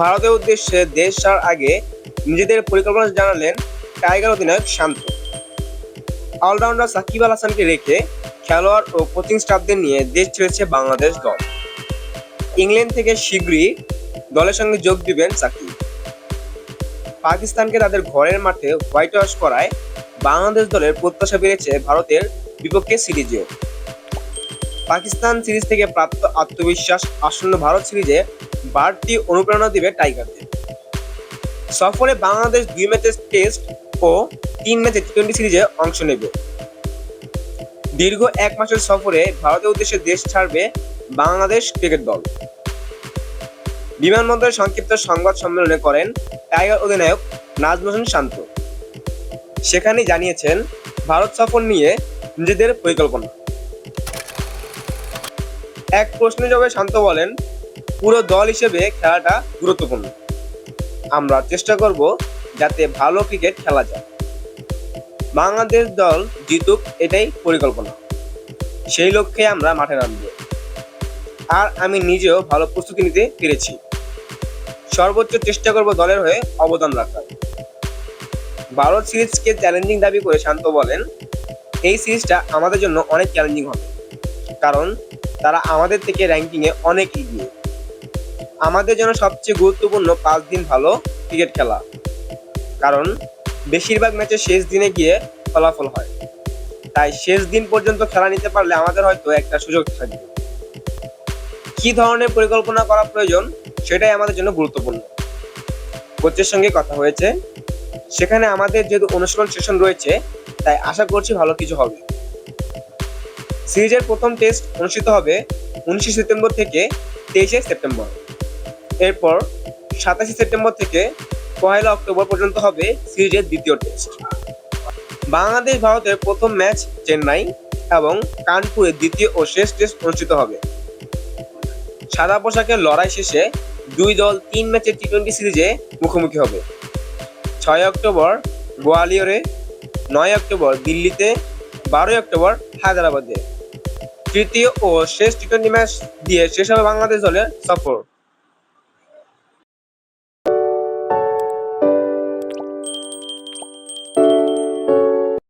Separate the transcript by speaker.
Speaker 1: ভারতের উদ্দেশ্যে দেশ ছাড়ার আগে নিজেদের পরিকল্পনা জানালেন টাইগার অধিনায়ক শান্ত। অলরাউন্ডার সাকিব আল হাসানকে রেখে খেলোয়াড় ও কোচিং স্টাফদের নিয়ে দেশ ছেড়েছে বাংলাদেশ দল। ইংল্যান্ড থেকে শীঘ্রই দলের সঙ্গে যোগ দিবেন সাকিব। পাকিস্তানকে তাদের ঘরের মাঠে হোয়াইট ওয়াশ করায় বাংলাদেশ দলের প্রত্যাশা বেড়েছে ভারতের বিপক্ষে সিরিজেও। পাকিস্তান সিরিজ থেকে প্রাপ্ত আত্মবিশ্বাস আসন্ন ভারত সিরিজে বাড়তি অনুপ্রেরণা দিবে টাইগারদের। সফরে বাংলাদেশ 2 ম্যাচের টেস্ট ও 3 ম্যাচের টি-20 সিরিজে অংশ নেবে। দীর্ঘ 1 মাসের সফরে ভারতের উদ্দেশ্যে দেশ ছাড়বে বাংলাদেশ ক্রিকেট দল। বিমানবন্দরে সংক্ষিপ্ত সংবাদ সম্মেলনে করেন টাইগার অধিনায়ক নাজমুল হোসেন শান্ত। সেখানেই জানিয়েছেন ভারত সফর নিয়ে নিজেদের পরিকল্পনা। এক প্রশ্নের জবাবে শান্ত বলেন, পুরো দল হিসেবে খেলাটা গুরুত্বপূর্ণ। আমরা চেষ্টা করব যাতে ভালো ক্রিকেট খেলা যায়। বাংলাদেশ দল জিতুক, এটাই পরিকল্পনা। সেই লক্ষ্যে আমরা মাঠে নামব। আর আমি নিজেও ভালো প্রস্তুতি নিতে পেরেছি। সর্বোচ্চ চেষ্টা করব দলের হয়ে অবদান রাখার। ভারত সিরিজকে চ্যালেঞ্জিং দাবি করে শান্ত বলেন, এই সিরিজটা আমাদের জন্য অনেক চ্যালেঞ্জিং হবে, কারণ তারা আমাদের থেকে র্যাঙ্কিংয়ে অনেক এগিয়ে। আমাদের জন্য সবচেয়ে গুরুত্বপূর্ণ 5 দিন ভালো ক্রিকেট খেলা, কারণ বেশিরভাগ ম্যাচে শেষ দিনে গিয়ে ফলাফল হয়। তাই শেষ দিন পর্যন্ত খেলা নিতে পারলে আমাদের হয়তো একটা সুযোগ থাকবে। কি ধরনের পরিকল্পনা করা প্রয়োজন সেটাই আমাদের জন্য গুরুত্বপূর্ণ। কোচের সঙ্গে কথা হয়েছে, সেখানে আমাদের যেহেতু অনুশীলন সেশন রয়েছে, তাই আশা করছি ভালো কিছু হবে। সিরিজের প্রথম টেস্ট অনুষ্ঠিত হবে 19 সেপ্টেম্বর থেকে 23 সেপ্টেম্বর। এরপর 27 সেপ্টেম্বর থেকে 1 অক্টোবর পর্যন্ত হবে সিরিজের দ্বিতীয় টেস্ট। বাংলাদেশ ভারতের প্রথম ম্যাচ চেন্নাই এবং কানপুরে দ্বিতীয় ও শেষ টেস্ট অনুষ্ঠিত হবে। সাদা পোশাকের লড়াই শেষে দুই দল 3 ম্যাচের টি-20 সিরিজে মুখোমুখি হবে। 6 অক্টোবর গোয়ালিয়রে, 9 অক্টোবর দিল্লিতে, 12 অক্টোবর হায়দ্রাবাদে। তৃতীয় ও শেষ টি-20 ম্যাচ দিয়ে শেষ হবে বাংলাদেশ দলের সফর।